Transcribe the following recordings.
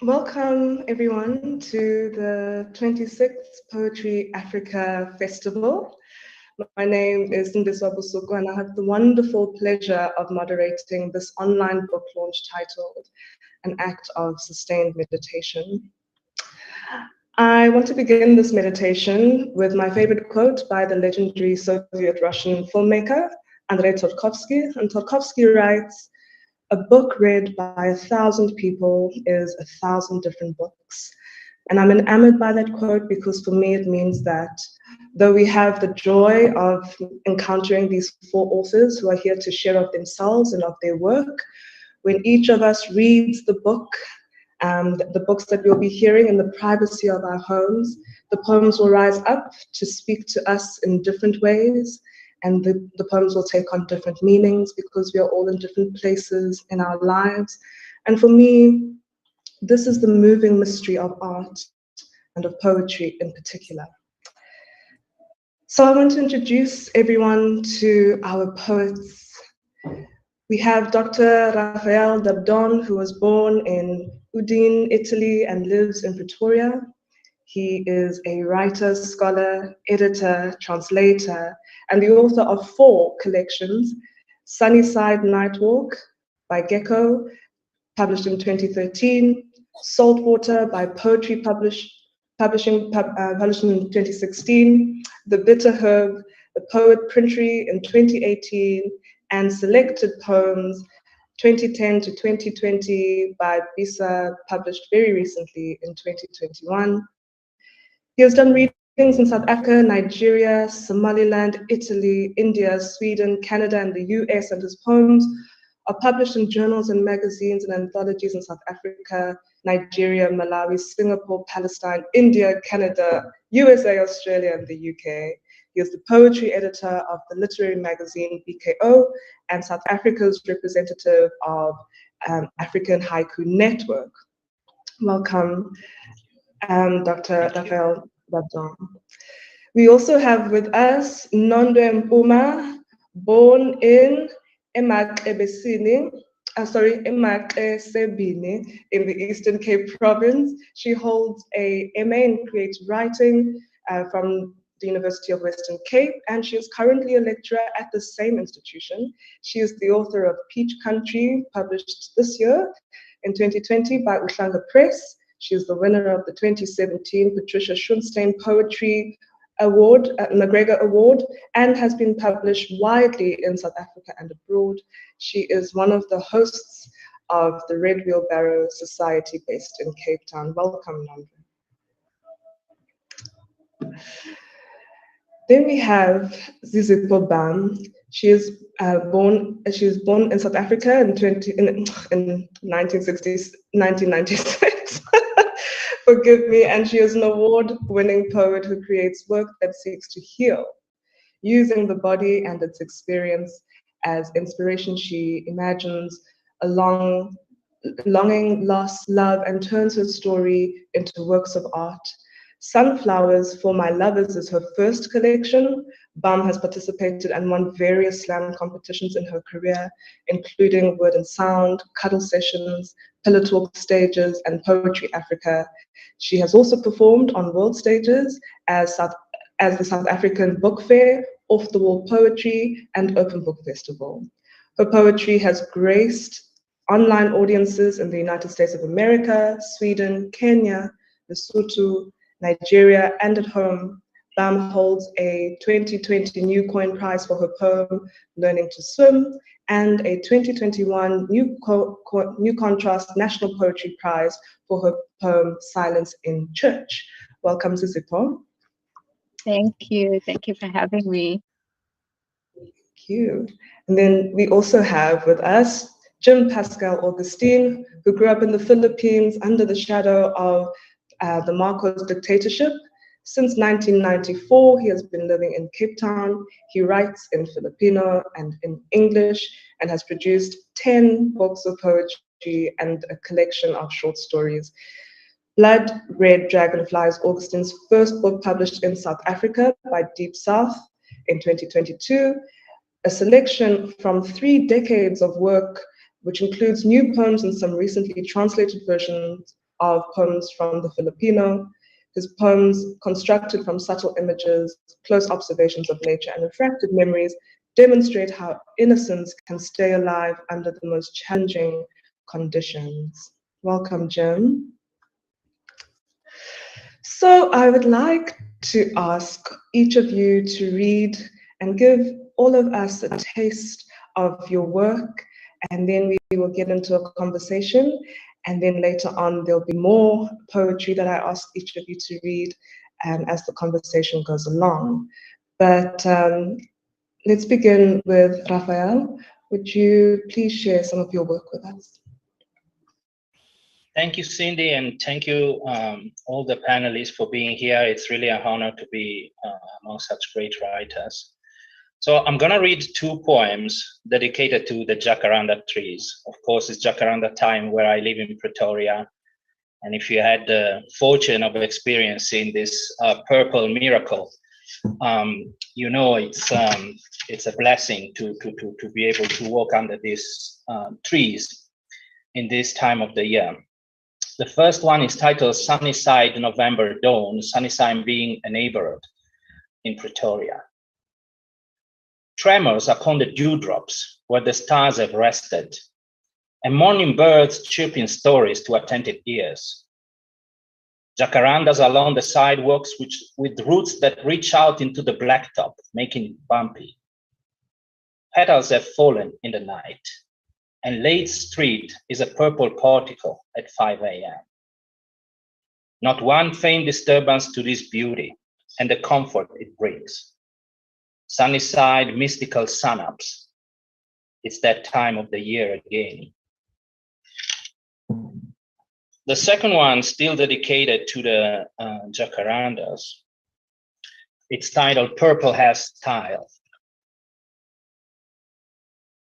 Welcome everyone to the 26th Poetry Africa Festival. My name is Sindiswa Busuku, and I have the wonderful pleasure of moderating this online book launch titled An Act of Sustained Meditation. I want to begin this meditation with my favorite quote by the legendary Soviet Russian filmmaker Andrei Tarkovsky. And Tarkovsky writes, "A book read by 1,000 people is 1,000 different books." And I'm enamored by that quote because for me it means that though we have the joy of encountering these four authors who are here to share of themselves and of their work, when each of us reads the book, the books that we'll be hearing in the privacy of our homes, the poems will rise up to speak to us in different ways, and the poems will take on different meanings because we are all in different places in our lives. And for me, this is the moving mystery of art and of poetry in particular. So I want to introduce everyone to our poets. We have Dr. Raphael Dabdon, who was born in Udine, Italy, and lives in Pretoria. He is a writer, scholar, editor, translator, and the author of 4 collections: Sunnyside Nightwalk by Gecko, published in 2013, Saltwater by Poetry published in 2016, The Bitter Herb, The Poet Printry in 2018, and Selected Poems 2010 to 2020 by Bisa, published very recently in 2021. He has done readings in South Africa, Nigeria, Somaliland, Italy, India, Sweden, Canada, and the US, and his poems are published in journals and magazines and anthologies in South Africa, Nigeria, Malawi, Singapore, Palestine, India, Canada, USA, Australia, and the UK. He is the poetry editor of the literary magazine BKO and South Africa's representative of African Haiku Network. Welcome, Dr. Raphael Dabdon. We also have with us Nondo Mpuma, born in Emakebesini, Emakesebini in the Eastern Cape Province. She holds a MA in creative writing from the University of Western Cape, and she is currently a lecturer at the same institution. She is the author of Peach Country, published this year in 2020 by Uhlanga Press. She is the winner of the 2017 Patricia Schunstein Poetry Award, McGregor Award, and has been published widely in South Africa and abroad. She is one of the hosts of the Red Wheelbarrow Society based in Cape Town. Welcome, Nandra. Then we have Zizipho Bam. She was born in South Africa in 1996. Forgive me, and she is an award-winning poet who creates work that seeks to heal. Using the body and its experience as inspiration, she imagines a longing, loss, love, and turns her story into works of art. Sunflowers for My Lovers is her first collection. Bam has participated and won various slam competitions in her career, including Word and Sound, Cuddle Sessions, Pillow Talk stages, and Poetry Africa. She has also performed on world stages as the South African Book Fair, Off the Wall Poetry, and Open Book Festival. Her poetry has graced online audiences in the United States of America, Sweden, Kenya, Lesotho, Nigeria, and at home. Bam holds a 2020 New Coin Prize for her poem, Learning to Swim, and a 2021 New Contrast National Poetry Prize for her poem, Silence in Church. Welcome, Zizipho. Thank you. Thank you for having me. Thank you. And then we also have with us Jim Pascal Augustine, who grew up in the Philippines under the shadow of the Marcos dictatorship. Since 1994, he has been living in Cape Town. He writes in Filipino and in English and has produced 10 books of poetry and a collection of short stories. Blood Red Dragonflies, Augustine's first book published in South Africa by Deep South in 2022, a selection from 3 decades of work, which includes new poems and some recently translated versions of poems from the Filipino, His poems, constructed from subtle images, close observations of nature, and refracted memories, demonstrate how innocence can stay alive under the most challenging conditions. Welcome, Jim. So I would like to ask each of you to read and give all of us a taste of your work, and then we will get into a conversation, and then later on there'll be more poetry that I ask each of you to read as the conversation goes along. But let's begin with Raphael. Would you please share some of your work with us? Thank you, Cindy, and thank you all the panelists for being here. It's really an honor to be among such great writers. So I'm gonna read two poems dedicated to the jacaranda trees. Of course, it's jacaranda time where I live in Pretoria. And if you had the fortune of experiencing this purple miracle, you know it's a blessing to be able to walk under these trees in this time of the year. The first one is titled Sunnyside November Dawn, Sunnyside being a neighborhood in Pretoria. Tremors upon the dewdrops where the stars have rested, and morning birds chirping stories to attentive ears. Jacarandas along the sidewalks with roots that reach out into the blacktop, making it bumpy. Petals have fallen in the night, and Late Street is a purple portico at 5 a.m. Not one faint disturbance to this beauty and the comfort it brings. Sunnyside mystical sunups. It's that time of the year again. The second one, still dedicated to the jacarandas. It's titled Purple Has Style.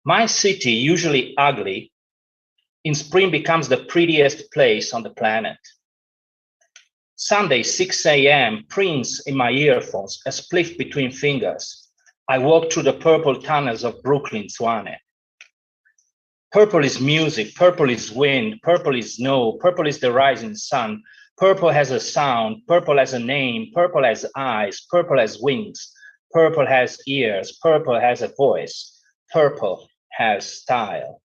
My city, usually ugly, in spring becomes the prettiest place on the planet. Sunday, 6 a.m., Prince in my earphones, a spliff between fingers. I walk through the purple tunnels of Brooklyn, Swane. Purple is music, purple is wind, purple is snow, purple is the rising sun. Purple has a sound, purple has a name, purple has eyes, purple has wings, purple has ears, purple has a voice, purple has style.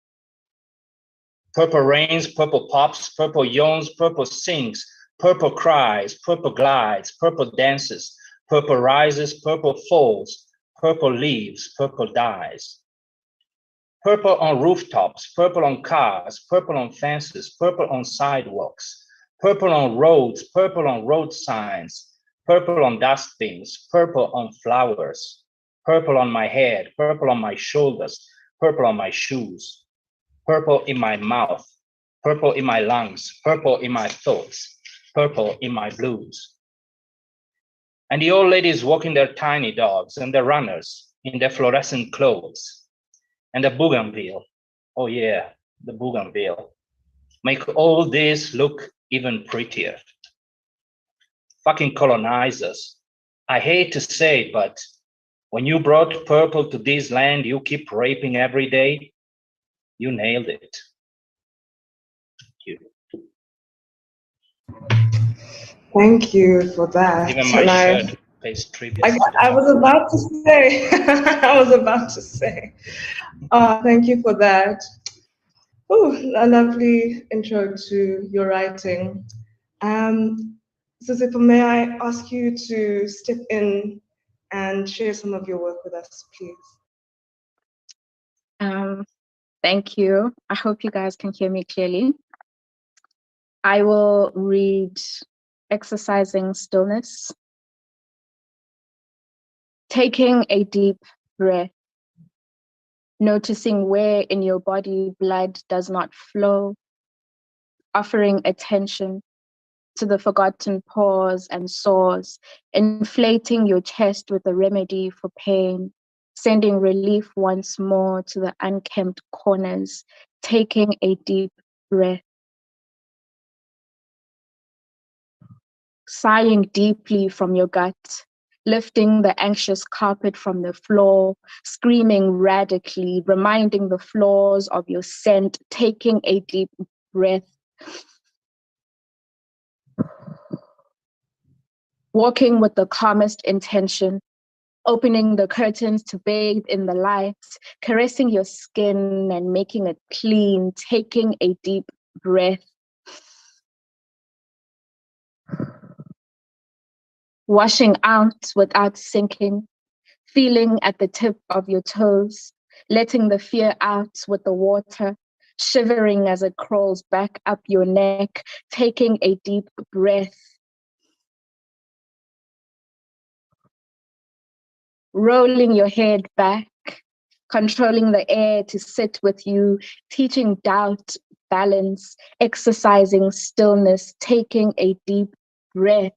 Purple rains, purple pops, purple yawns, purple sings, purple cries, purple glides, purple dances, purple rises, purple falls, purple leaves, purple dies. Purple on rooftops, purple on cars, purple on fences, purple on sidewalks, purple on road signs, purple on dustbins, purple on flowers, purple on my head, purple on my shoulders, purple on my shoes, purple in my mouth, purple in my lungs, purple in my thoughts, purple in my blues. And the old ladies walking their tiny dogs and the runners in their fluorescent clothes. And the bougainville, oh yeah, the bougainville, make all this look even prettier. Fucking colonizers. I hate to say it, but when you brought purple to this land you keep raping every day, you nailed it. Thank you. Thank you for that. Even my shirt pays tribute. I was about to say, I was about to say. Thank you for that. Oh, a lovely intro to your writing. Sindiswa, may I ask you to step in and share some of your work with us, please? Thank you. I hope you guys can hear me clearly. I will read Exercising Stillness. Taking a deep breath, noticing where in your body blood does not flow, offering attention to the forgotten pores and sores, inflating your chest with a remedy for pain, sending relief once more to the unkempt corners, taking a deep breath. Sighing deeply from your gut, lifting the anxious carpet from the floor, screaming radically, reminding the floors of your scent, taking a deep breath. walking with the calmest intention, opening the curtains to bathe in the light, caressing your skin and making it clean, taking a deep breath. Washing out without sinking, feeling at the tip of your toes, letting the fear out with the water, shivering as it crawls back up your neck, taking a deep breath. Rolling your head back, controlling the air to sit with you, teaching doubt, balance, exercising stillness, taking a deep breath.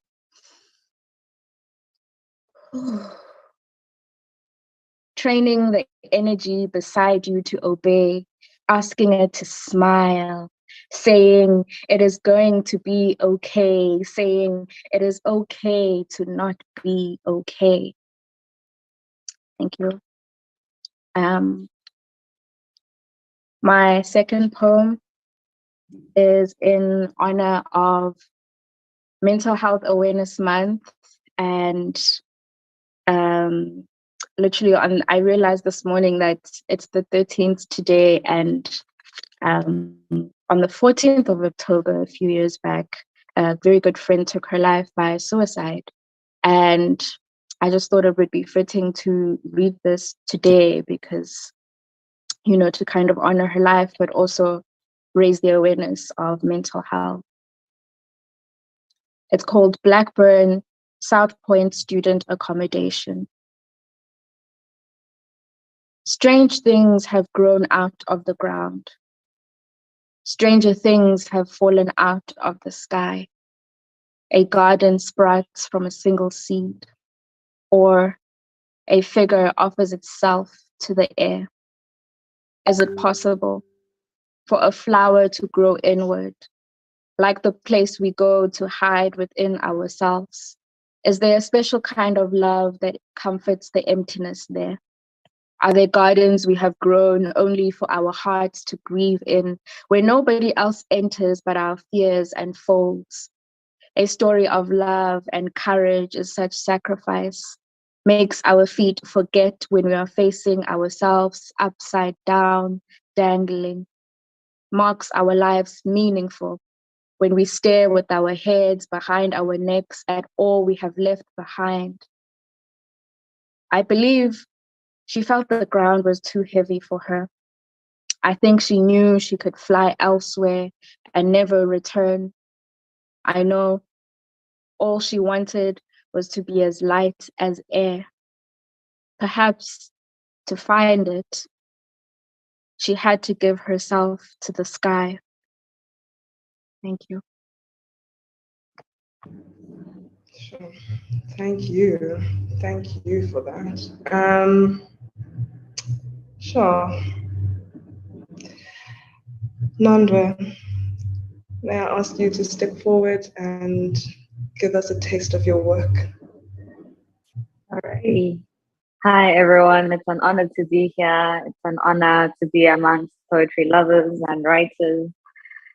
Training the energy beside you to obey, asking it to smile, saying it is going to be okay, saying it is okay to not be okay. Thank you. My second poem is in honor of Mental Health Awareness Month, and literally I realized this morning that it's the 13th today, and on the 14th of October, a few years back, a very good friend took her life by suicide. And I just thought it would be fitting to read this today because, you know, to kind of honor her life, but also raise the awareness of mental health. It's called Blackburn South Point Student Accommodation. Strange things have grown out of the ground. Stranger things have fallen out of the sky. A garden sprouts from a single seed, or a figure offers itself to the air. Is it possible for a flower to grow inward, like the place we go to hide within ourselves? Is there a special kind of love that comforts the emptiness there? Are there gardens we have grown only for our hearts to grieve in, where nobody else enters but our fears and folds? A story of love and courage is such sacrifice, makes our feet forget when we are facing ourselves upside down, dangling, marks our lives meaningful when we stare with our heads behind our necks at all we have left behind. I believe she felt the ground was too heavy for her. I think she knew she could fly elsewhere and never return. I know all she wanted was to be as light as air. Perhaps to find it, she had to give herself to the sky. Thank you. Sure. Thank you. Thank you for that. Sure. Nandwe, may I ask you to step forward and give us a taste of your work? Alrighty. Hi, everyone. It's an honor to be here. It's an honor to be amongst poetry lovers and writers,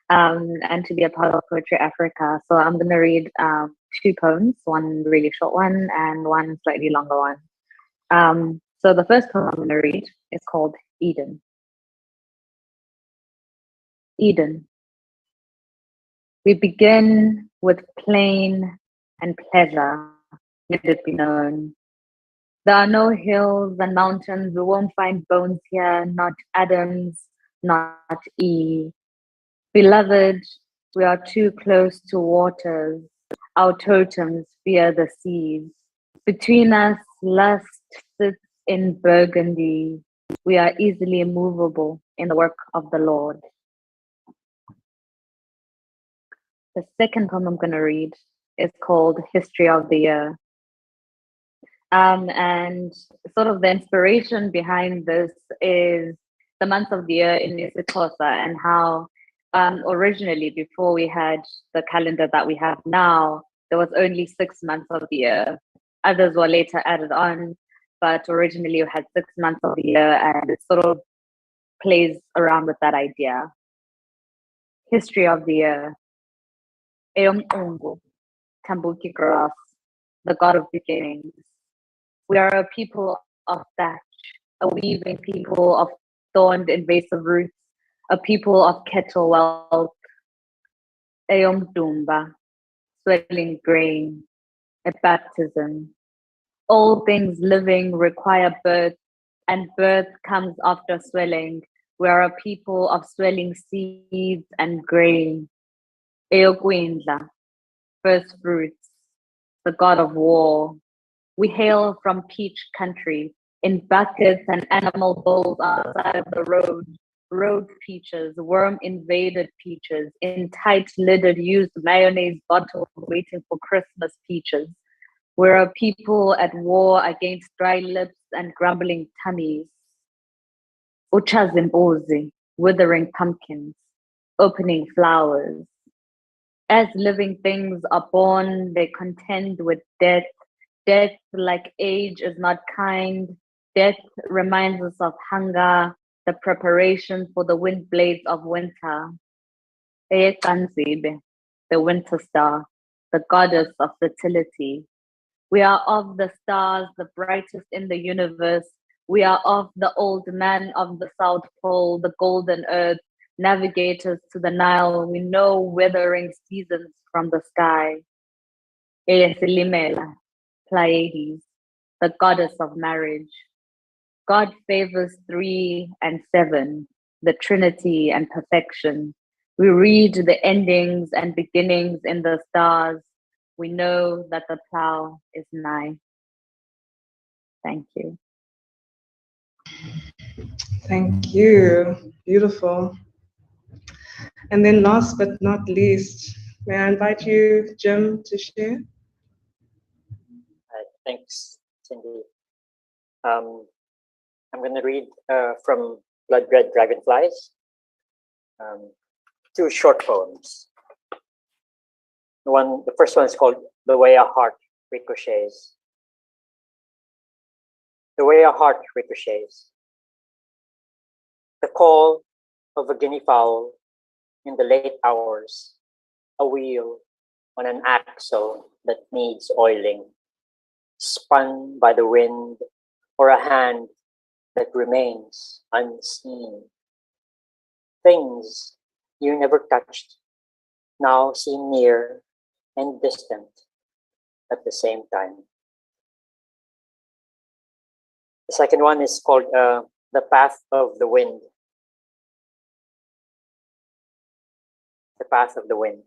and to be a part of Poetry Africa. So I'm going to read two poems, one really short one and one slightly longer one. So the first poem I'm going to read is called Eden. Eden. We begin with plain and pleasure, let it be known. There are no hills and mountains. We won't find bones here, not Adams, not Eve. Beloved, we are too close to waters. Our totems fear the seas. Between us, lust sits in burgundy. We are easily immovable in the work of the Lord. The second poem I'm going to read is called History of the Year. And sort of the inspiration behind this is the months of the year in isiXhosa and how originally, before we had the calendar that we have now, there was only 6 months of the year. Others were later added on, but originally we had 6 months of the year, and it sort of plays around with that idea. History of the Year. Eyomqungu, Tambuki grass. the God of beginnings. We are a people of thatch, a weaving people of thorned invasive roots, a people of kettle wealth, Eyomdumba, swelling grain, a baptism. All things living require birth, and birth comes after swelling. We are a people of swelling seeds and grain. Eokwindla, first fruits, the god of war. We hail from peach country, in buckets and animal bowls outside of the road peaches, worm-invaded peaches, in tight-lidded used mayonnaise bottles waiting for Christmas peaches. We're a people at war against dry lips and grumbling tummies. Uchazimbuzi, withering pumpkins, opening flowers. As living things are born, they contend with death. Death, like age, is not kind. Death reminds us of hunger, the preparation for the wind blades of winter. Eyekanzibe, the winter star, the goddess of fertility. We are of the stars, the brightest in the universe. We are of the old man of the South Pole, the golden earth, navigators to the Nile. We know weathering seasons from the sky. Eyesilimela, Pleiades, the goddess of marriage. God favors 3 and 7, the Trinity and perfection. We read the endings and beginnings in the stars. We know that the plow is nigh. Thank you. Thank you. Beautiful. And then last but not least, may I invite you, Jim, to share? Thanks, Cindy. I'm going to read from Blood Red Dragonflies, 2 short poems. The first one is called The Way a Heart Ricochets. The way a heart ricochets. The call of a guinea fowl in the late hours, a wheel on an axle that needs oiling, spun by the wind, or a hand that remains unseen. Things you never touched now seem near and distant at the same time. The second one is called The Path of the Wind. The Path of the Wind.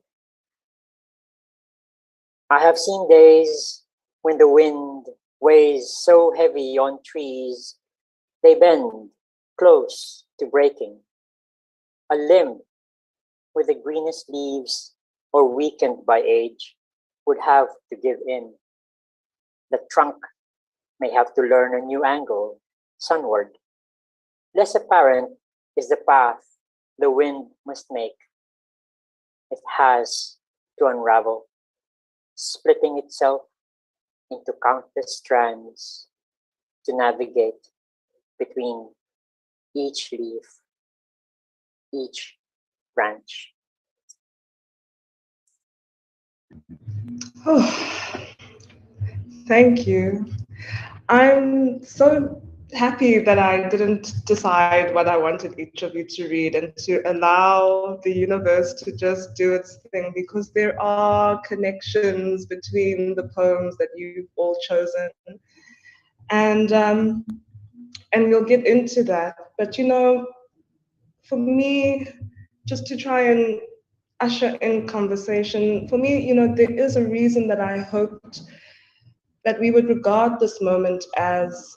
I have seen days when the wind weighs so heavy on trees they bend close to breaking. A limb with the greenest leaves or weakened by age would have to give in. The trunk may have to learn a new angle sunward. Less apparent is the path the wind must make. It has to unravel, splitting itself into countless strands to navigate between each leaf, each branch. Oh, thank you. I'm so happy that I didn't decide what I wanted each of you to read and to allow the universe to just do its thing, because there are connections between the poems that you've all chosen. And we'll get into that. But you know, for me, just to try and usher in conversation, for me, you know, there is a reason that I hoped that we would regard this moment as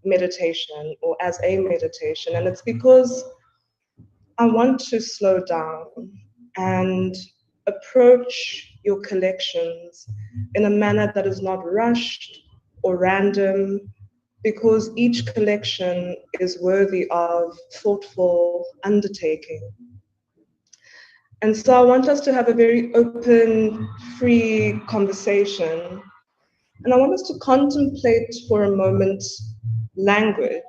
meditation or as a meditation. And it's because I want to slow down and approach your collections in a manner that is not rushed or random, because each collection is worthy of thoughtful undertaking. And so I want us to have a very open, free conversation. And I want us to contemplate for a moment language.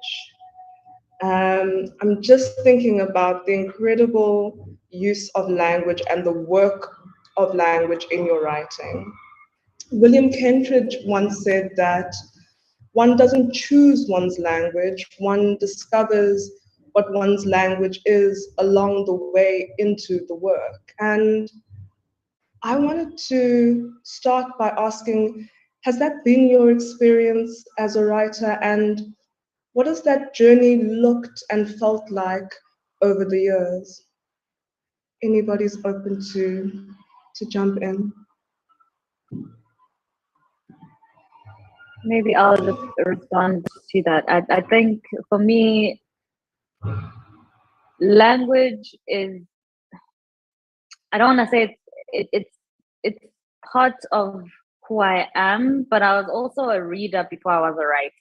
I'm just thinking about the incredible use of language and the work of language in your writing. William Kentridge once said that one doesn't choose one's language, one discovers what one's language is along the way into the work. And I wanted to start by asking, has that been your experience as a writer, and what has that journey looked and felt like over the years? Anybody's open to jump in. Maybe I'll just respond to that. I think for me, language is, I don't want to say it's part of who I am, but I was also a reader before I was a writer.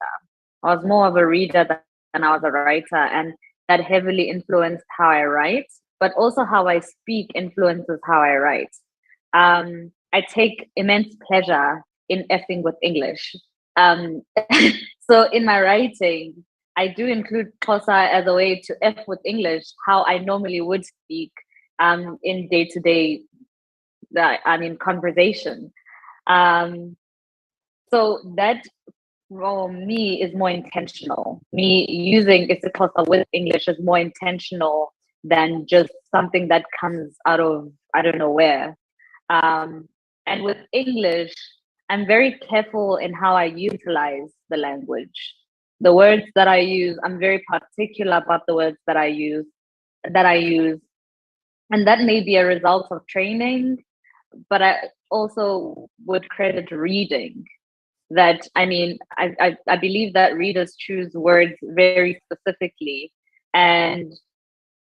I was more of a reader than I was a writer, and that heavily influenced how I write, but also how I speak influences how I write. I take immense pleasure in effing with English. So in my writing, I do include Xhosa as a way to F with English, how I normally would speak in day-to-day, conversation. So that for me is more intentional. Me using isiXhosa with English is more intentional than just something that comes out of I don't know where. And with English, I'm very careful in how I utilize the language. The words that I use, I'm very particular about the words that I use. And that may be a result of training, but I also would credit reading. That, I believe that readers choose words very specifically, and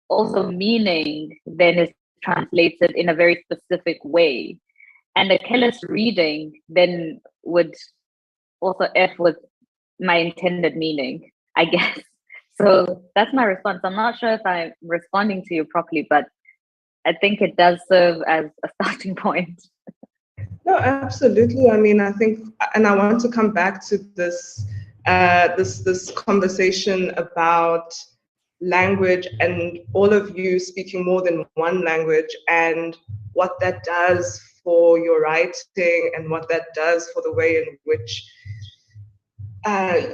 also meaning then is translated in a very specific way. And a careless reading then would also F with my intended meaning, I guess. So that's my response. I'm not sure if I'm responding to you properly, but I think it does serve as a starting point. No, absolutely. I think, and I want to come back to this this conversation about language and all of you speaking more than one language and what that does for your writing and what that does for the way in which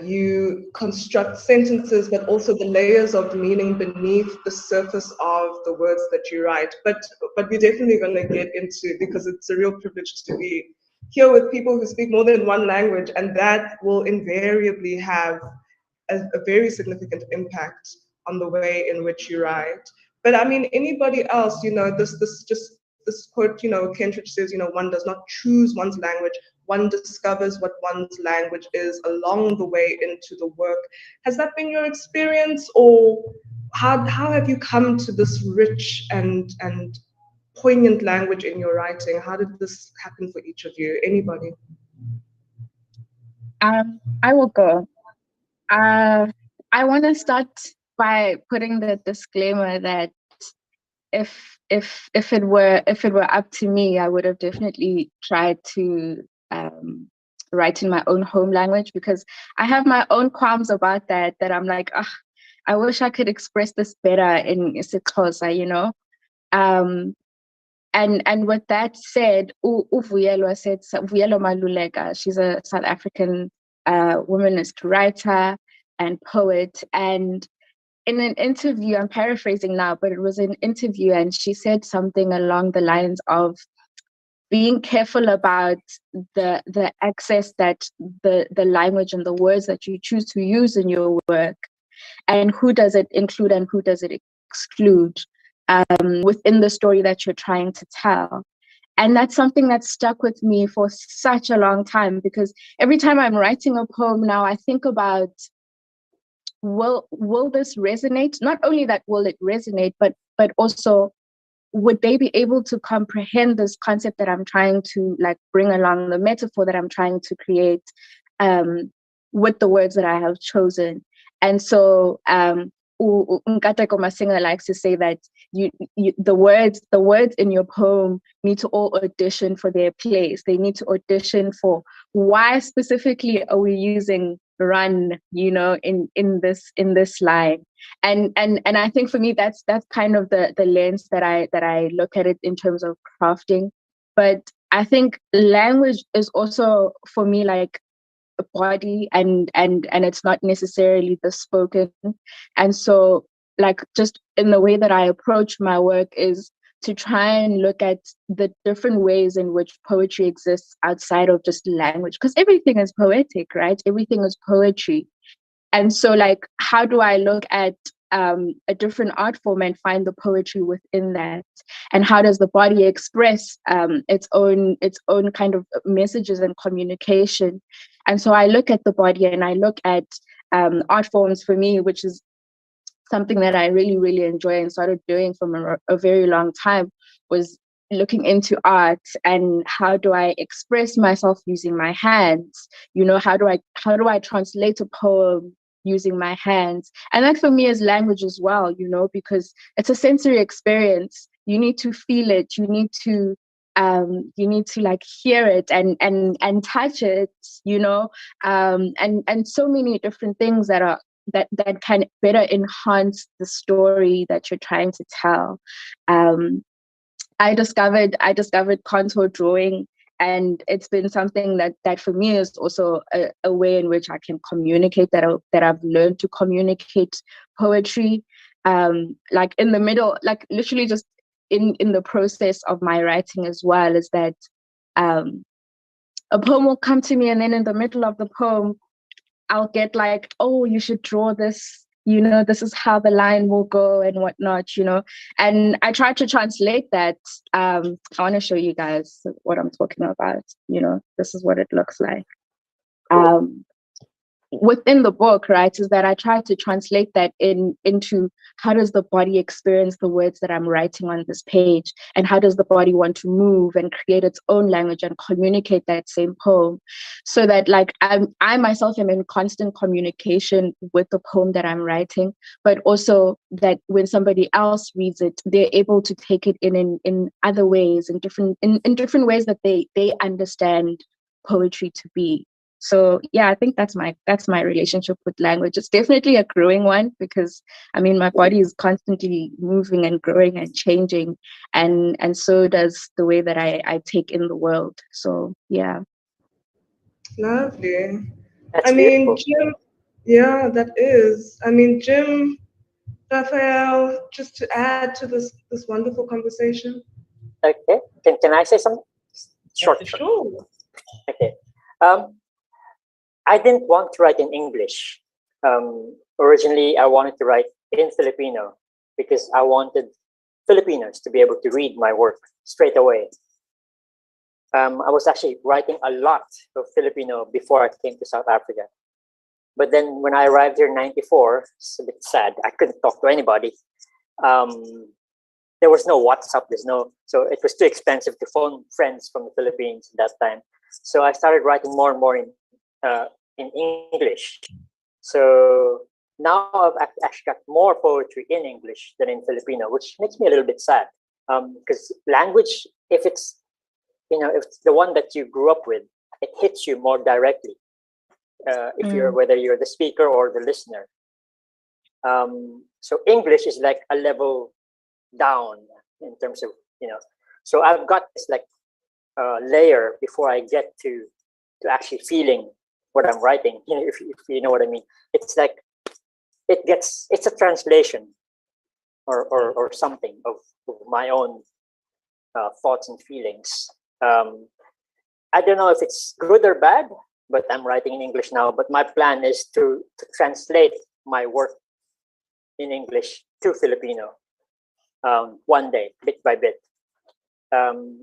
you construct sentences, but also the layers of meaning beneath the surface of the words that you write. But we're definitely going to get into, because it's a real privilege to be here with people who speak more than one language, and that will invariably have a very significant impact on the way in which you write. But anybody else, this quote, Kentridge says, one does not choose one's language, one discovers what one's language is along the way into the work. Has that been your experience, or how have you come to this rich and poignant language in your writing? How did this happen for each of you? Anybody? I will go. I want to start by putting the disclaimer that if it were up to me, I would have definitely tried to write in my own home language, because I have my own qualms about that I'm like, I wish I could express this better in isiXhosa, And with that said, Vuyelwa Maluleka, she's a South African womanist writer and poet. And in an interview, I'm paraphrasing now, but it was an interview, and she said something along the lines of being careful about the access that the language and the words that you choose to use in your work, and who does it include and who does it exclude within the story that you're trying to tell. And that's something that stuck with me for such a long time, because every time I'm writing a poem now, I think about, will this resonate? Not only that will it resonate, but also, would they be able to comprehend this concept that I'm trying to bring along, the metaphor that I'm trying to create with the words that I have chosen? And so Nkateko Masinga likes to say that the words in your poem need to all audition for their place. They need to audition for, why specifically are we using run, in this line? And I think for me that's kind of the lens that I look at it in terms of crafting. But I think language is also for me like a body, and it's not necessarily the spoken. And so like just in the way that I approach my work is to try and look at the different ways in which poetry exists outside of just language, because everything is poetic, right? Everything is poetry. And so like, how do I look at a different art form and find the poetry within that? And how does the body express its own kind of messages and communication? And so I look at the body and I look at art forms for me, which is something that I really, really enjoy and started doing from a very long time, was looking into art and how do I express myself using my hands? You know, how do I translate a poem using my hands? And that for me is language as well, you know, because it's a sensory experience. You need to feel it. You need to like hear it and touch it, you know, and so many different things that can better enhance the story that you're trying to tell. I discovered contour drawing, and it's been something that for me is also a way in which I can communicate, that I've learned to communicate poetry. Like in the middle, like literally just in the process of my writing as well, is that a poem will come to me, and then in the middle of the poem, I'll get like, oh, you should draw this, you know, this is how the line will go and whatnot, you know. And I try to translate that. I want to show you guys what I'm talking about. You know, this is what it looks like. Within the book, right, is that I try to translate that into how does the body experience the words that I'm writing on this page, and how does the body want to move and create its own language and communicate that same poem, so that like I myself am in constant communication with the poem that I'm writing, but also that when somebody else reads it, they're able to take it in other ways, in different ways that they understand poetry to be. So yeah, I think that's my relationship with language. It's definitely a growing one, because I mean my body is constantly moving and growing and changing, and so does the way that I take in the world. So yeah. Lovely. That's I mean, beautiful. Jim, yeah, that is. I mean, Jim, Raphael, just to add to this wonderful conversation. Okay, can I say something? Short. Sure. Okay. I didn't want to write in English. Originally, I wanted to write in Filipino because I wanted Filipinos to be able to read my work straight away. I was actually writing a lot of Filipino before I came to South Africa. But then when I arrived here in '94, it's a bit sad. I couldn't talk to anybody. There was no WhatsApp. So it was too expensive to phone friends from the Philippines at that time. So I started writing more and more in English. So now I've actually got more poetry in English than in Filipino, which makes me a little bit sad. Because language, if it's the one that you grew up with, it hits you more directly. Whether you're the speaker or the listener. So English is like a level down in terms of, so I've got this like layer before I get to actually feeling what I'm writing, if you know what I mean. It's like it's a translation or something of my own thoughts and feelings. I don't know if it's good or bad, but I'm writing in English now. But my plan is to translate my work in English to Filipino one day, bit by bit.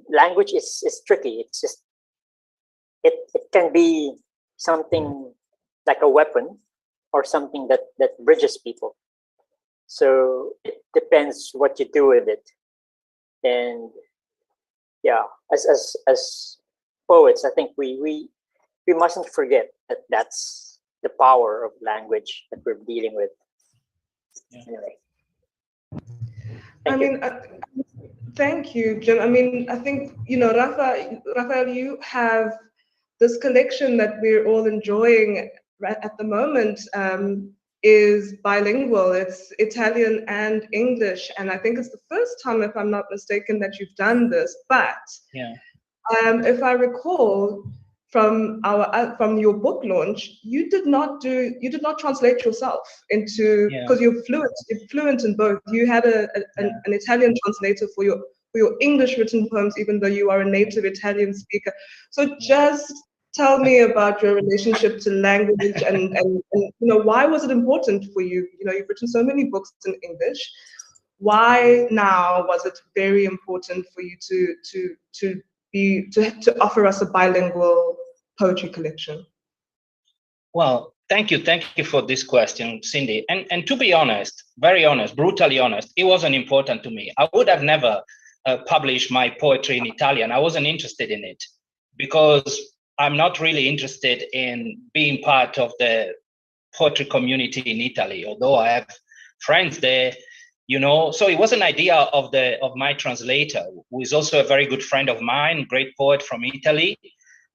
Language is tricky. It's just it can be something like a weapon or something that bridges people. So it depends what you do with it. And yeah, as poets, I think we mustn't forget that that's the power of language that we're dealing with. Yeah. Anyway. Thank you, Jim. I mean, I think, Raphael, you have this collection that we're all enjoying right at the moment is bilingual. It's Italian and English. And I think it's the first time, if I'm not mistaken, that you've done this. But if I recall from your book launch, you did not translate yourself into, because you're fluent in both. You had an Italian translator for your English written poems, even though you are a native Italian speaker. So just tell me about your relationship to language and why was it important for you? You've written so many books in English. Why now was it very important for you to offer us a bilingual poetry collection? Well, thank you for this question, Cindy. And to be honest, very honest, brutally honest, it wasn't important to me. I would have never published my poetry in Italian. I wasn't interested in it because I'm not really interested in being part of the poetry community in Italy, although I have friends there. So it was an idea of my translator, who is also a very good friend of mine, great poet from Italy,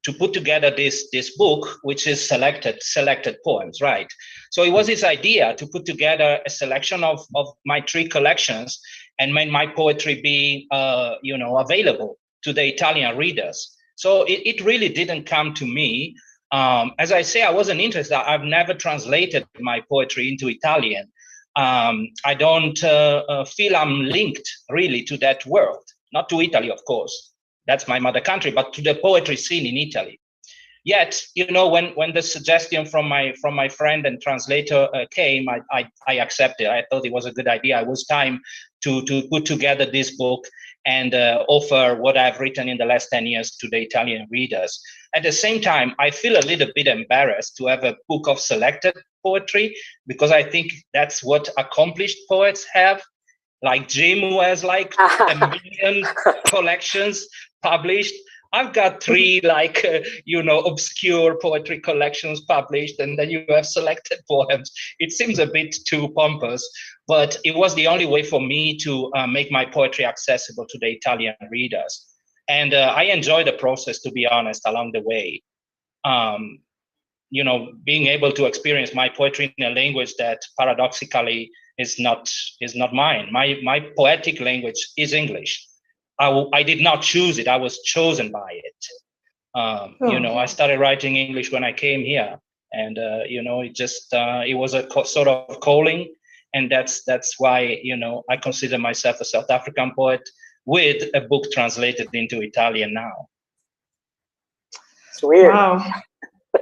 to put together this book, which is selected poems, right? So it was his idea to put together a selection of my 3 collections and make my poetry be available to the Italian readers. So it really didn't come to me. As I say, I wasn't interested. I've never translated my poetry into Italian. I don't feel I'm linked really to that world, not to Italy, of course. That's my mother country, but to the poetry scene in Italy. Yet, when the suggestion from my friend and translator came, I accepted. I thought it was a good idea. It was time to put together this book and offer what I've written in the last 10 years to the Italian readers. At the same time, I feel a little bit embarrassed to have a book of selected poetry, because I think that's what accomplished poets have. Like Jim, who has like 1 million collections published. I've got 3 obscure poetry collections published, and then you have selected poems. It seems a bit too pompous, but it was the only way for me to make my poetry accessible to the Italian readers. And I enjoy the process, to be honest, along the way. Being able to experience my poetry in a language that paradoxically is not mine. My poetic language is English. I did not choose it. I was chosen by it. I started writing English when I came here, and it was a sort of calling, and that's why I consider myself a South African poet with a book translated into Italian now. It's weird. Wow.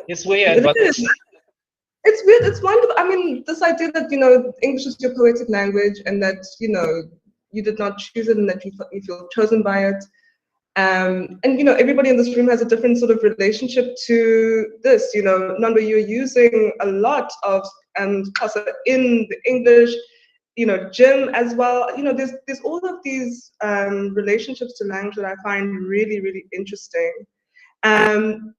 It's weird, but it's weird. It's wonderful. I mean, this idea that English is your poetic language, and that you did not choose it, and that you feel chosen by it. And everybody in this room has a different sort of relationship to this. Nanda, you're using a lot of Xhosa in the English. Jim as well. There's all of these relationships to language that I find really, really interesting. And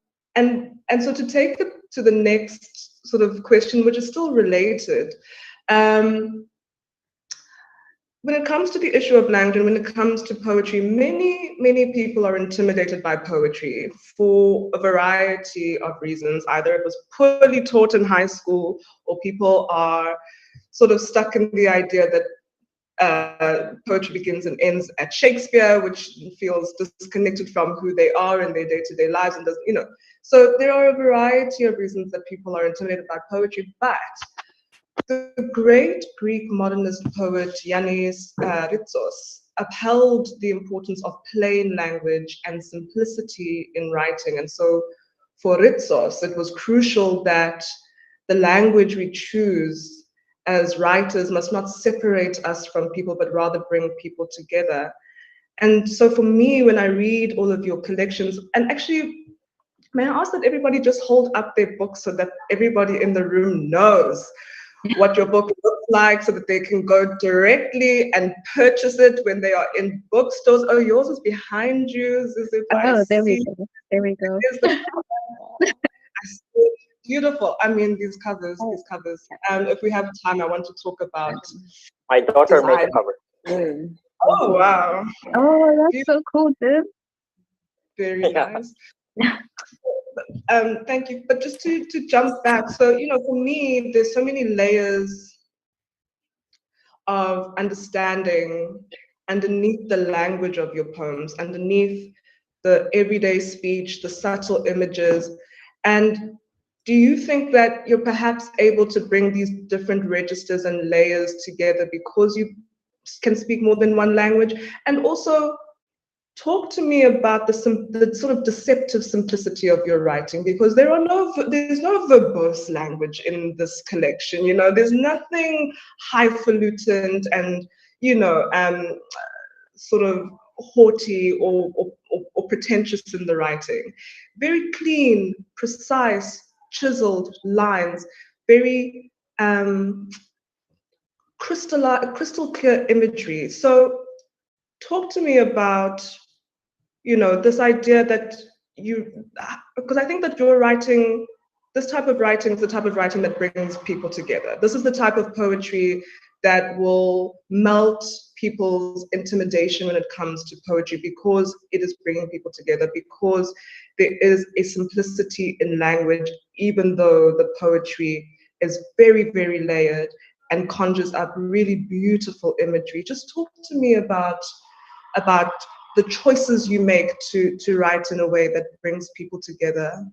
so to take it to the next sort of question, which is still related, when it comes to the issue of language and when it comes to poetry, many people are intimidated by poetry for a variety of reasons. Either it was poorly taught in high school, or people are sort of stuck in the idea that poetry begins and ends at Shakespeare, which feels disconnected from who they are in their day-to-day lives, and doesn't. So there are a variety of reasons that people are intimidated by poetry, but the great Greek modernist poet Yannis Ritsos upheld the importance of plain language and simplicity in writing. And so for Ritsos, it was crucial that the language we choose as writers must not separate us from people, but rather bring people together. And so for me, when I read all of your collections, and actually, may I ask that everybody just hold up their books so that everybody in the room knows what your book looks like, so that they can go directly and purchase it when they are in bookstores. Oh, yours is behind you. There we go. There we go. Beautiful. I mean, these covers. If we have time, I want to talk about my daughter made the cover. Oh, wow. Oh, that's so cool, dude. Very nice. Thank you. But just to jump back, so for me, there's so many layers of understanding underneath the language of your poems, underneath the everyday speech, the subtle images. And do you think that you're perhaps able to bring these different registers and layers together because you can speak more than one language? And also, talk to me about the sort of deceptive simplicity of your writing, because there's no verbose language in this collection. You know, there's nothing highfalutin and, you know, sort of haughty or pretentious in the writing. Very clean, precise, chiseled lines, very crystal clear imagery. So talk to me about, you know, this idea that because I think that you're writing, this type of writing is the type of writing that brings people together. This is the type of poetry that will melt people's intimidation when it comes to poetry, because it is bringing people together, because there is a simplicity in language, even though the poetry is very, very layered and conjures up really beautiful imagery. Just talk to me about the choices you make to write in a way that brings people together,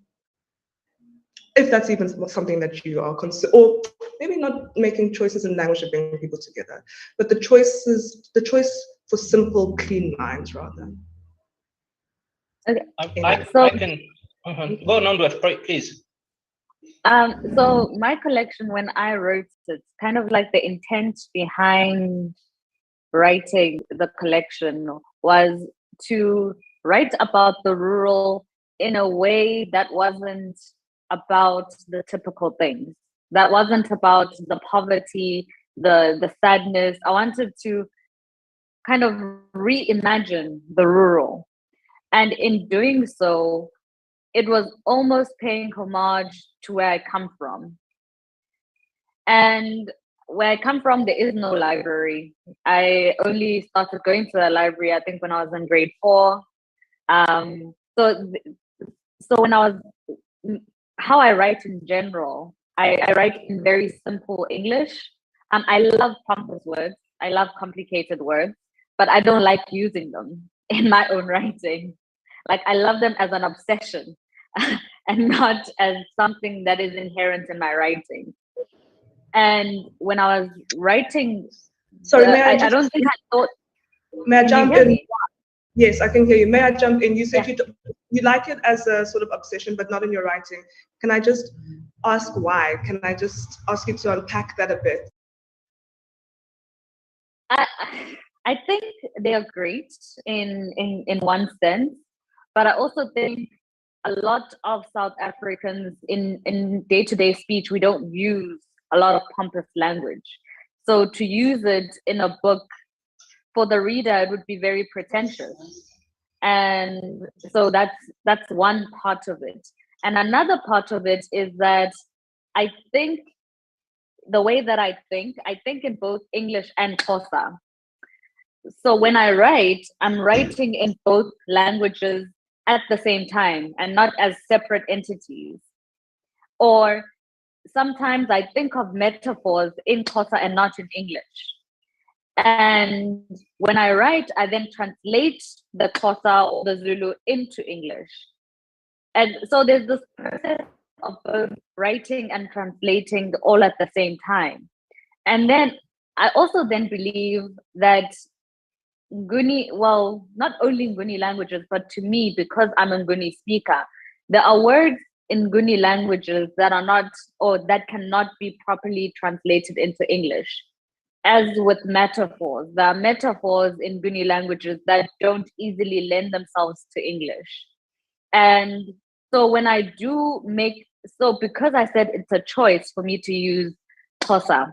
if that's even something that you are or maybe not making choices in language to bring people together, but the choice for simple, clean lines rather. Okay. I can go on, please. So my collection, when I wrote it, kind of like the intent behind writing the collection was to write about the rural in a way that wasn't about the typical things, that wasn't about the poverty, the sadness. I wanted to kind of reimagine the rural, and in doing so, it was almost paying homage to where I come from. And where I come from, there is no library. I only started going to the library, I think, when I was in grade 4. So when I was, how I write in general, I write in very simple English. I love pompous words. I love complicated words, but I don't like using them in my own writing. Like, I love them as an obsession and not as something that is inherent in my writing. And when I was writing, sorry, I don't think I thought. May I jump in? Yes, I can hear you. May I jump in? You said you like it as a sort of obsession, but not in your writing. Can I just ask why? Can I just ask you to unpack that a bit? I think they are great in one sense, but I also think a lot of South Africans in day-to-day speech, we don't use a lot of pompous language. So to use it in a book for the reader, it would be very pretentious. And so that's one part of it. And another part of it is that I think the way that I think in both English and Xhosa. So when I write, I'm writing in both languages at the same time and not as separate entities. Or sometimes I think of metaphors in Xhosa and not in English. And when I write, I then translate the Xhosa or the Zulu into English. And so there's this process of both writing and translating all at the same time. And then I also then believe that Nguni, well, not only Nguni languages, but to me, because I'm a Nguni speaker, there are words in Nguni languages that are not, or that cannot be properly translated into English. As with metaphors, there are metaphors in Nguni languages that don't easily lend themselves to English. And so when I do because I said it's a choice for me to use Xhosa,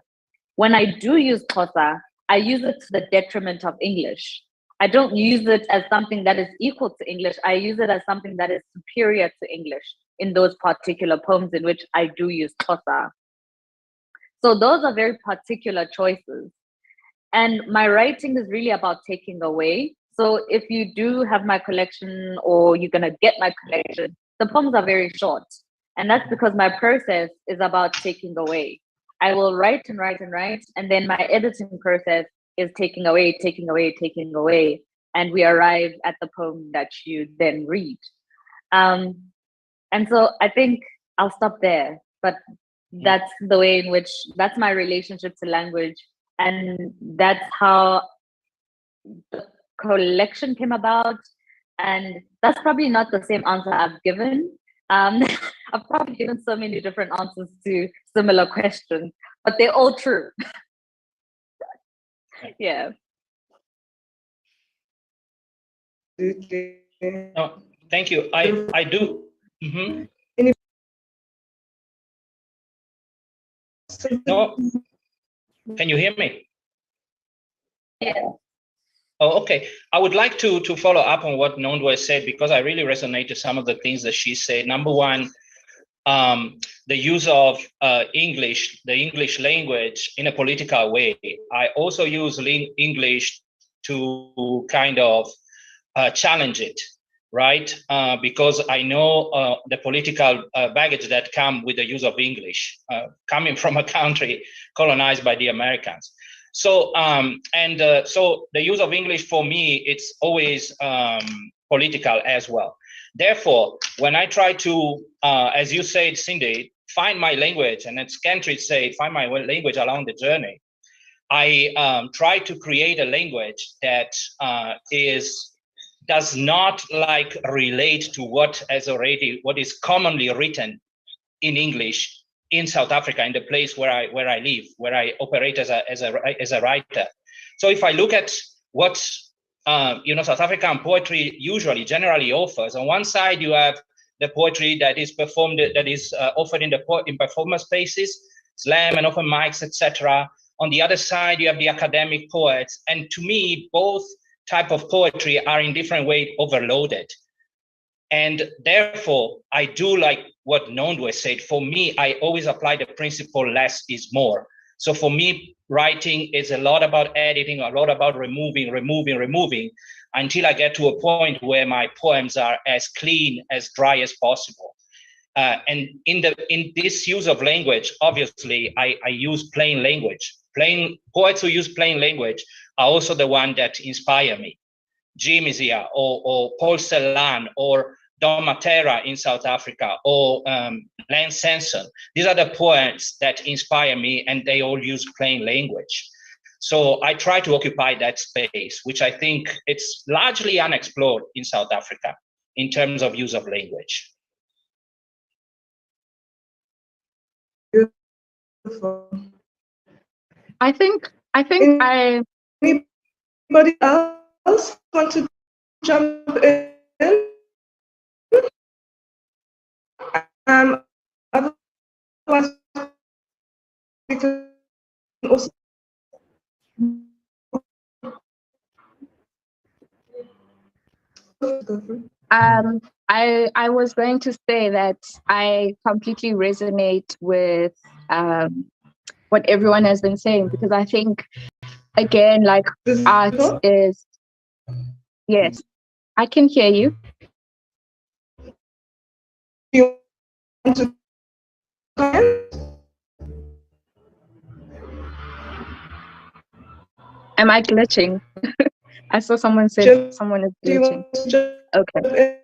when I do use Xhosa, I use it to the detriment of English. I don't use it as something that is equal to English. I use it as something that is superior to English in those particular poems in which I do use Xhosa. So those are very particular choices. And my writing is really about taking away. So if you do have my collection or you're going to get my collection, the poems are very short. And that's because my process is about taking away. I will write and write and write, and then my editing process is taking away, taking away, taking away. and we arrive at the poem that you then read. And so I think I'll stop there, but that's the way in which, that's my relationship to language, and that's how the collection came about. And that's probably not the same answer I've given. I've probably given so many different answers to similar questions, but they're all true. Yeah. No, thank you. I do. Mm-hmm. No, can you hear me? Yeah. Oh, okay. I would like to follow up on what Nondwe said, because I really resonate to some of the things that she said. Number one, the use of English, the English language in a political way. I also use English to kind of challenge it, right? Because I know the political baggage that come with the use of English, coming from a country colonized by the Americans. So, so the use of English for me, it's always political as well. Therefore, when I try to, as you said, Cindy, find my language, and as Kentridge said, find my language along the journey, I try to create a language that does not like relate to what is commonly written in English in South Africa, in the place where I live, where I operate as a writer. So if I look at what South African poetry generally offers, on one side you have the poetry that is performed, that is offered in performance spaces, slam and open mics, etc. On the other side you have the academic poets, and to me both type of poetry are in different ways overloaded. And therefore, I do like what Nondwe said. For me, I always apply the principle less is more. So for me, writing is a lot about editing, a lot about removing, until I get to a point where my poems are as clean, as dry as possible. And in this use of language, obviously, I use plain language. Poets who use plain language are also the one that inspire me. Jim is here, or Paul Celan, or Don Matera in South Africa, or Lance Sanson. These are the poets that inspire me, and they all use plain language. So I try to occupy that space, which I think it's largely unexplored in South Africa in terms of use of language. Beautiful. I think Anybody else want to jump in? Otherwise, we can also. I was going to say that I completely resonate with what everyone has been saying, because I think, again, like art is, yes, I can hear you. You want to comment? Am I glitching? I saw someone said someone is glitching. Okay.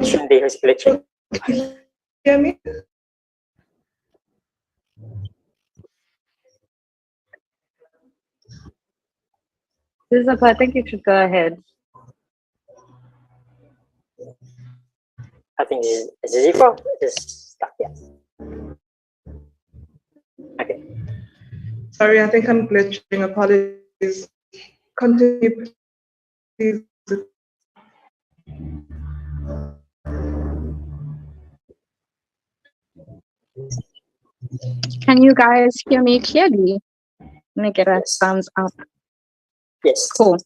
Cindy is glitching. Hear me? Sindiswa, I think you should go ahead. I think Sindiswa is stuck, yeah. Okay. Sorry, I think I'm glitching. Apologies. Continue, please. Can you guys hear me clearly? Let me get a thumbs up. Yes. Cool.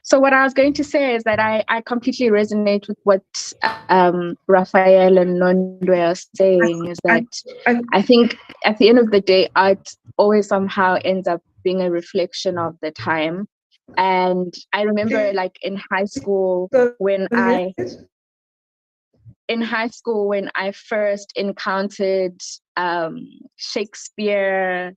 So what I was going to say is that I completely resonate with what Raphael and Nondwe are saying, is that I think at the end of the day, art always somehow ends up being a reflection of the time. And I remember, like, in high school when I first encountered Shakespeare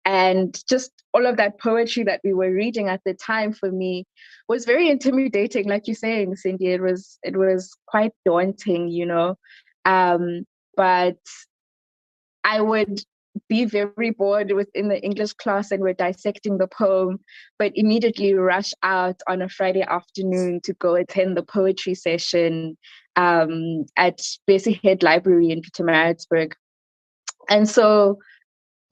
And just all of that poetry that we were reading at the time for me was very intimidating, like you're saying, Cindy. It was quite daunting, you know. But I would be very bored within the English class and we're dissecting the poem, but immediately rush out on a Friday afternoon to go attend the poetry session at Bessie Head Library in Pietermaritzburg. And so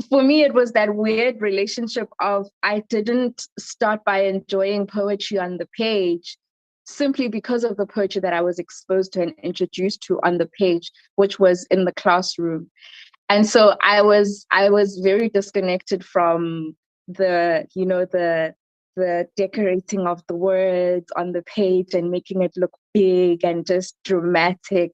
for me, it was that weird relationship of I didn't start by enjoying poetry on the page simply because of the poetry that I was exposed to and introduced to on the page, which was in the classroom. And so I was very disconnected from the decorating of the words on the page and making it look big and just dramatic.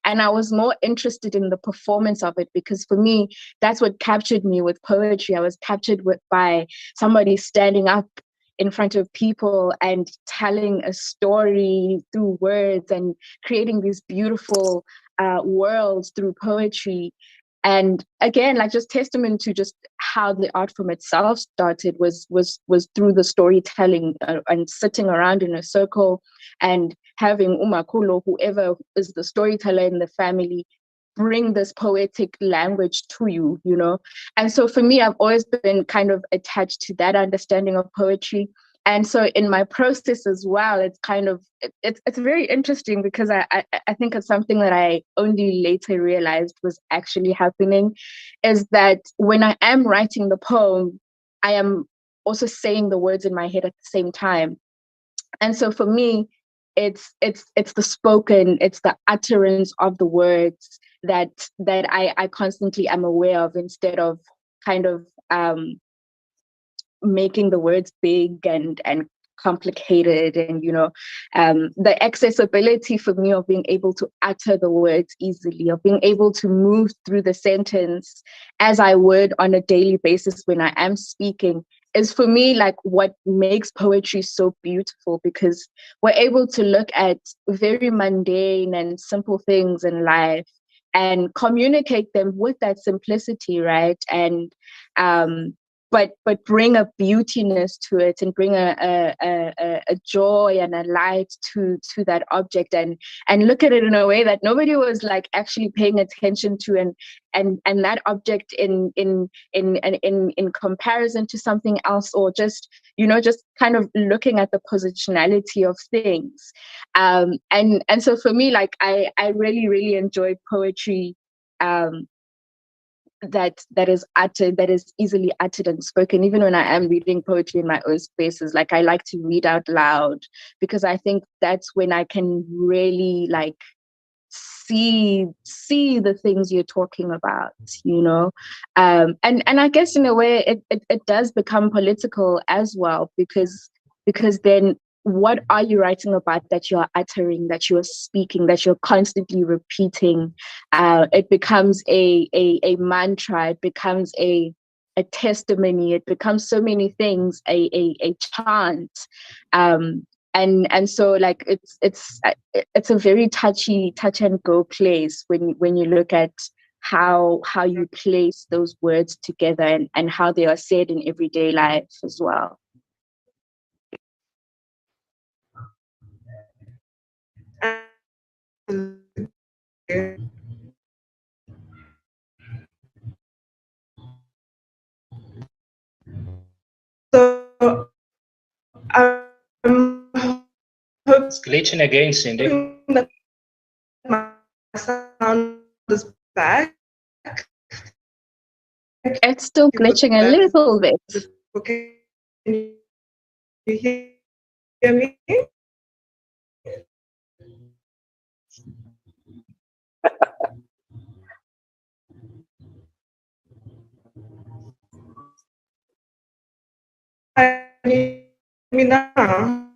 And I was more interested in the performance of it, because for me, that's what captured me with poetry. I was captured by somebody standing up in front of people and telling a story through words and creating these beautiful worlds through poetry. And again, like just testament to just how the art form itself started was through the storytelling and sitting around in a circle and having umakulo, whoever is the storyteller in the family, bring this poetic language to you, you know. And so for me, I've always been kind of attached to that understanding of poetry. And so in my process as well, it's kind of, it's very interesting because I think it's something that I only later realized was actually happening, is that when I am writing the poem, I am also saying the words in my head at the same time. And so for me, it's the spoken, it's the utterance of the words that I constantly am aware of, instead of kind of making the words big and complicated. And, you know, the accessibility for me of being able to utter the words easily, of being able to move through the sentence as I would on a daily basis when I am speaking, is for me like what makes poetry so beautiful, because we're able to look at very mundane and simple things in life and communicate them with that simplicity, right? And but bring a beautiness to it and bring a joy and a light to that object, and look at it in a way that nobody was like actually paying attention to, and that object in comparison to something else, or just, you know, just kind of looking at the positionality of things. And so for me, like I really, really enjoy poetry that is uttered, that is easily uttered and spoken. Even when I am reading poetry in my own spaces, like I like to read out loud, because I think that's when I can really like see the things you're talking about, you know. And I guess in a way it does become political as well, because then what are you writing about that you're uttering, that you're speaking, that you're constantly repeating? It becomes a mantra, it becomes a testimony, it becomes so many things, a chant. And so like it's a very touch and go place when you look at how you place those words together and how they are said in everyday life as well. So it's glitching again, Cindy. That my sound is back. It's still glitching a little bit. Okay, can you hear me? Me now.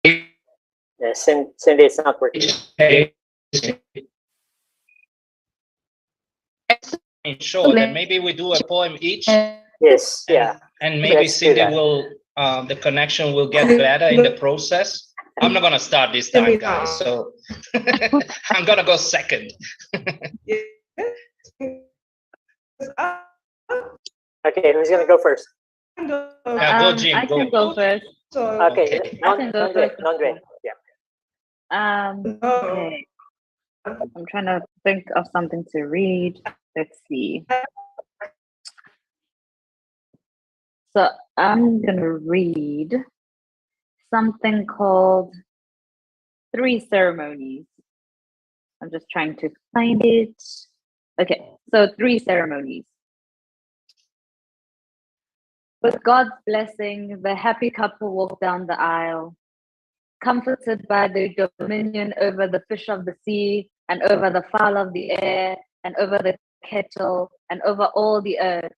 Yeah, Cindy, it's not working. Sure, then maybe we do a poem each. Yes, yeah. And maybe Cindy will, the connection will get better in the process. I'm not gonna start this time, guys, so I'm gonna go second. Yes. Okay, who's gonna go first? Yeah, go, Jim. I can go first. Okay, I can go first. non-Dre. Yeah. Okay. I'm trying to think of something to read. Let's see. So I'm gonna read something called 3 Ceremonies. I'm just trying to find it. Okay, so 3 Ceremonies. With God's blessing, the happy couple walk down the aisle, comforted by their dominion over the fish of the sea, and over the fowl of the air, and over the kettle, and over all the earth,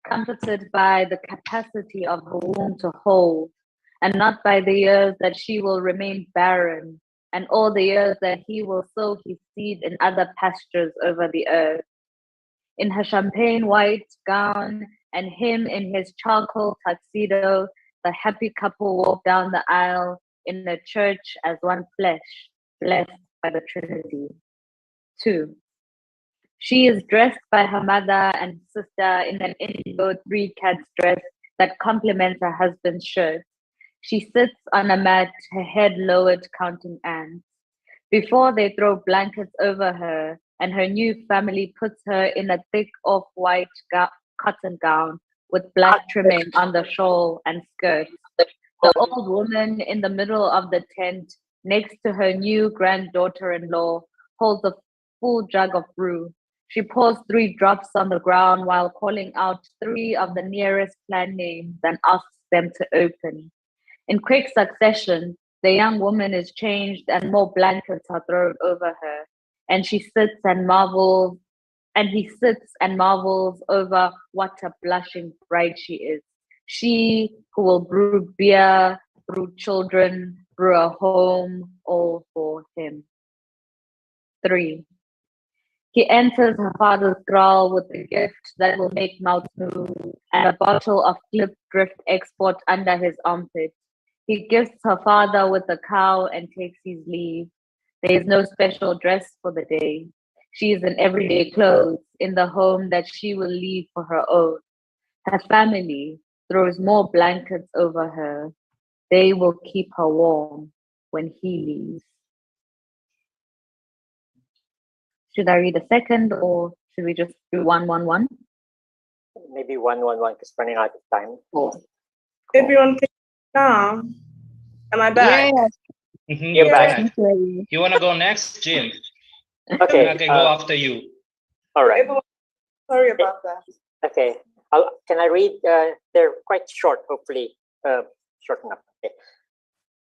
comforted by the capacity of her womb to hold, and not by the years that she will remain barren, and all the years that he will sow his seed in other pastures over the earth. In her champagne white gown, and him in his charcoal tuxedo, the happy couple walk down the aisle in a church as one flesh, blessed by the Trinity. 2. She is dressed by her mother and sister in an indigo 3-cats dress that complements her husband's shirt. She sits on a mat, her head lowered, counting ants. Before they throw blankets over her, and her new family puts her in a thick off-white cotton gown with black trimming on the shawl and skirt. The old woman in the middle of the tent, next to her new granddaughter-in-law, holds a full jug of brew. She pours 3 drops on the ground while calling out 3 of the nearest clan names and asks them to open. In quick succession, the young woman is changed and more blankets are thrown over her, and she sits and marvels, and he sits and marvels over what a blushing bride she is. She who will brew beer, brew children, brew a home, all for him. 3. He enters her father's kraal with a gift that will make mouths move and a bottle of clip drift export under his armpit. He gifts her father with a cow and takes his leave. There is no special dress for the day. She is in everyday clothes in the home that she will leave for her own. Her family throws more blankets over her. They will keep her warm when he leaves. Should I read a second, or should we just do 1, 1, 1? Maybe 1, 1, 1, because running out of time. Cool. Everyone can now. Am I back? Yeah. You're Yeah. back. You want to go next, Jim? Okay. I can go after you. All right. Everyone, sorry about that. Okay. Can I read? They're quite short, hopefully short enough. Okay.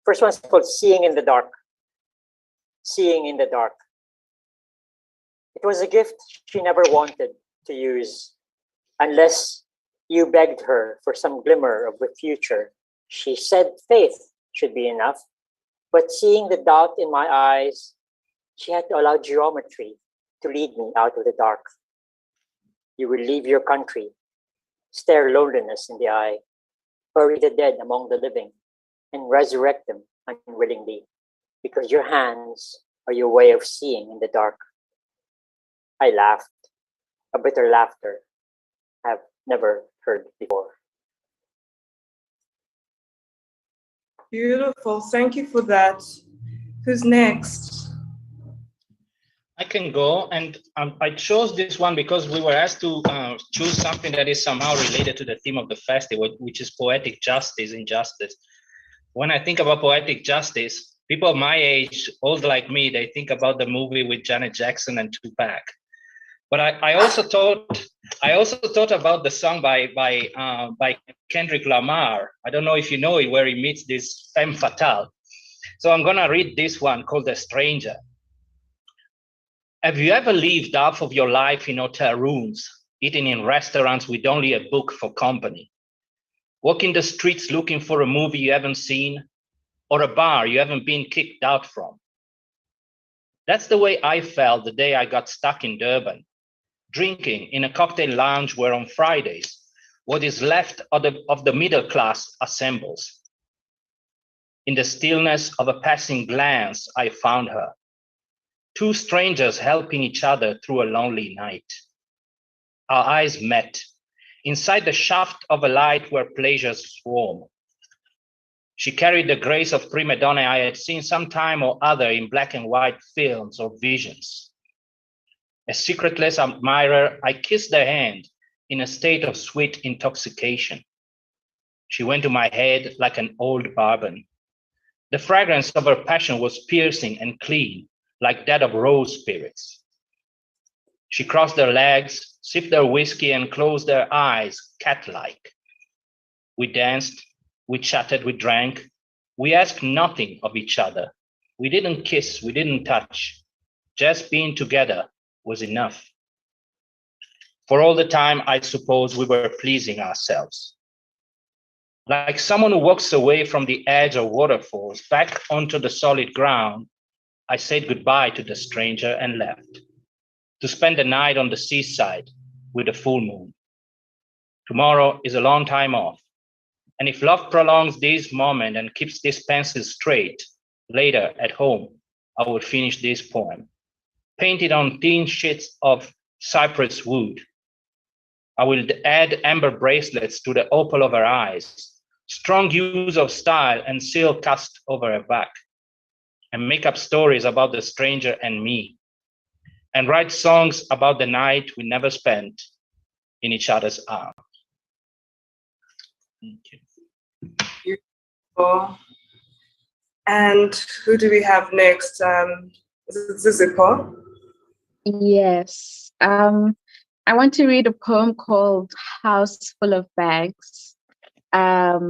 First one's called Seeing in the Dark. Seeing in the Dark. It was a gift she never wanted to use unless you begged her for some glimmer of the future. She said faith should be enough, but seeing the doubt in my eyes, she had to allow geometry to lead me out of the dark. You will leave your country, stare loneliness in the eye, bury the dead among the living, and resurrect them unwillingly, because your hands are your way of seeing in the dark. I laughed, a bitter laughter I've never heard before. Beautiful. Thank you for that. Who's next? I can go, and I chose this one because we were asked to choose something that is somehow related to the theme of the festival, which is poetic justice, injustice. When I think about poetic justice, people of my age, old like me, they think about the movie with Janet Jackson and Tupac. But I also thought about the song by Kendrick Lamar. I don't know if you know it, where he meets this femme fatale. So I'm gonna read this one called The Stranger. Have you ever lived half of your life in hotel rooms, eating in restaurants with only a book for company? Walking the streets looking for a movie you haven't seen, or a bar you haven't been kicked out from? That's the way I felt the day I got stuck in Durban, drinking in a cocktail lounge where on Fridays, what is left of the middle class assembles. In the stillness of a passing glance, I found her. 2 strangers helping each other through a lonely night. Our eyes met, inside the shaft of a light where pleasures swarm. She carried the grace of prima donna I had seen some time or other in black and white films or visions. A secretless admirer, I kissed her hand in a state of sweet intoxication. She went to my head like an old bourbon. The fragrance of her passion was piercing and clean, like that of rose spirits. She crossed her legs, sipped her whiskey, and closed her eyes, cat-like. We danced, we chatted, we drank. We asked nothing of each other. We didn't kiss, we didn't touch. Just being together was enough. For all the time, I suppose we were pleasing ourselves. Like someone who walks away from the edge of waterfalls back onto the solid ground, I said goodbye to the stranger and left, to spend the night on the seaside with a full moon. Tomorrow is a long time off, and if love prolongs this moment and keeps these pencils straight, later at home, I will finish this poem, painted on thin sheets of cypress wood. I will add amber bracelets to the opal of her eyes, strong use of style and silk cast over her back, and make up stories about the stranger and me, and write songs about the night we never spent in each other's arms. Thank you. Beautiful. And who do we have next? Is it Zizipo? Yes. I want to read a poem called House Full of Bags. I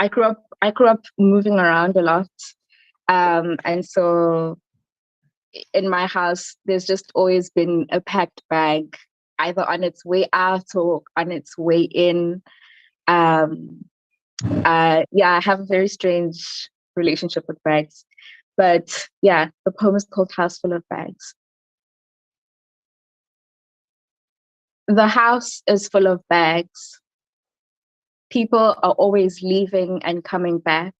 grew up moving around a lot. And so in my house, there's just always been a packed bag, either on its way out or on its way in. I have a very strange relationship with bags. But yeah, the poem is called House Full of Bags. The house is full of bags. People are always leaving and coming back.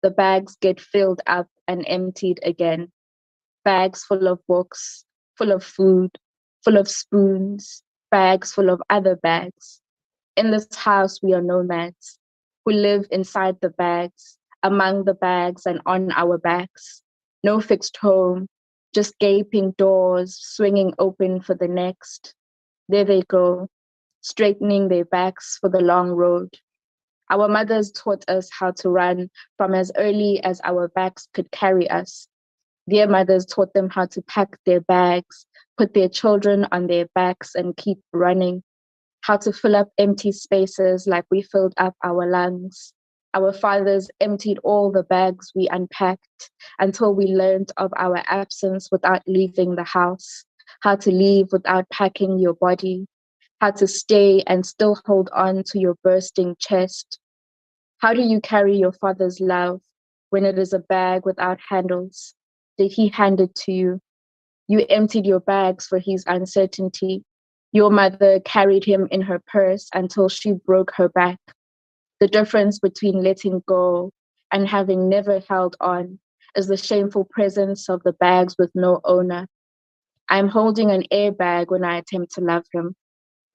The bags get filled up and emptied again. Bags full of books, full of food, full of spoons, bags full of other bags. In this house, we are nomads who live inside the bags, among the bags and on our backs. No fixed home, just gaping doors swinging open for the next. There they go, straightening their backs for the long road. Our mothers taught us how to run from as early as our backs could carry us. Their mothers taught them how to pack their bags, put their children on their backs and keep running, how to fill up empty spaces like we filled up our lungs. Our fathers emptied all the bags we unpacked until we learned of our absence without leaving the house, how to leave without packing your body, how to stay and still hold on to your bursting chest. How do you carry your father's love when it is a bag without handles? Did he hand it to you? You emptied your bags for his uncertainty. Your mother carried him in her purse until she broke her back. The difference between letting go and having never held on is the shameful presence of the bags with no owner. I'm holding an airbag when I attempt to love him.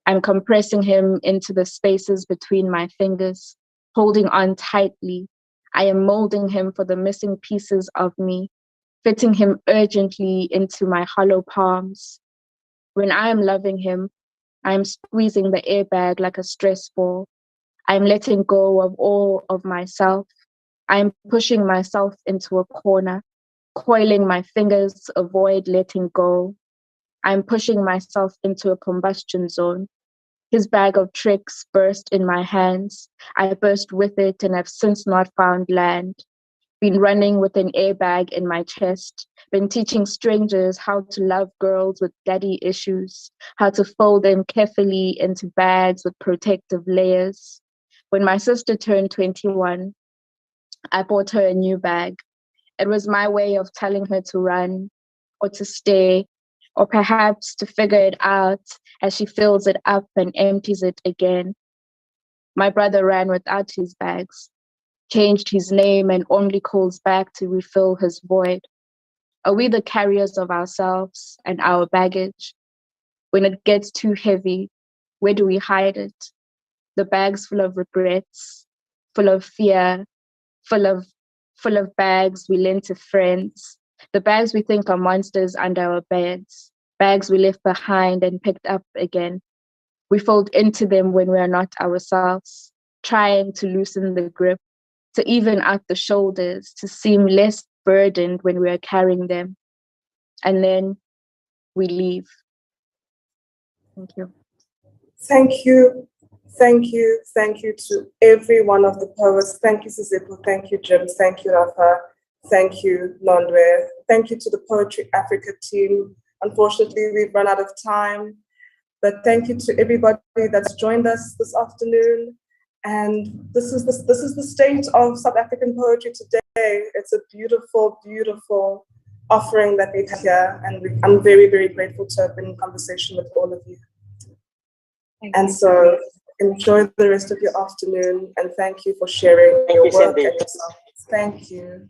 I'm compressing him into the spaces between my fingers, holding on tightly. I am molding him for the missing pieces of me, fitting him urgently into my hollow palms. When I am loving him, I am squeezing the airbag like a stress ball. I'm letting go of all of myself. I'm pushing myself into a corner, coiling my fingers to avoid letting go. I'm pushing myself into a combustion zone. His bag of tricks burst in my hands. I burst with it and have since not found land. Been running with an airbag in my chest. Been teaching strangers how to love girls with daddy issues, how to fold them carefully into bags with protective layers. When my sister turned 21, I bought her a new bag. It was my way of telling her to run or to stay, or perhaps to figure it out as she fills it up and empties it again. My brother ran without his bags, changed his name and only calls back to refill his void. Are we the carriers of ourselves and our baggage? When it gets too heavy, Where do we hide it? The bags full of regrets, full of fear, full of bags we lent to friends, the bags we think are monsters under our beds, bags we left behind and picked up again. We fold into them when we are not ourselves, trying to loosen the grip, to even out the shoulders, to seem less burdened when we are carrying them. And then we leave. Thank you. Thank you. Thank you. Thank you to every one of the poets. Thank you, Siseko. Thank you, Jim. Thank you, Rafa. Thank you, Nondwe. Thank you to the Poetry Africa team. Unfortunately, we've run out of time, but thank you to everybody that's joined us this afternoon. And this is the state of South African poetry today. It's a beautiful, beautiful offering that we have here, and I'm very, very grateful to have been in conversation with all of you. And so enjoy the rest of your afternoon, and thank you for sharing your work and yourself. Thank you.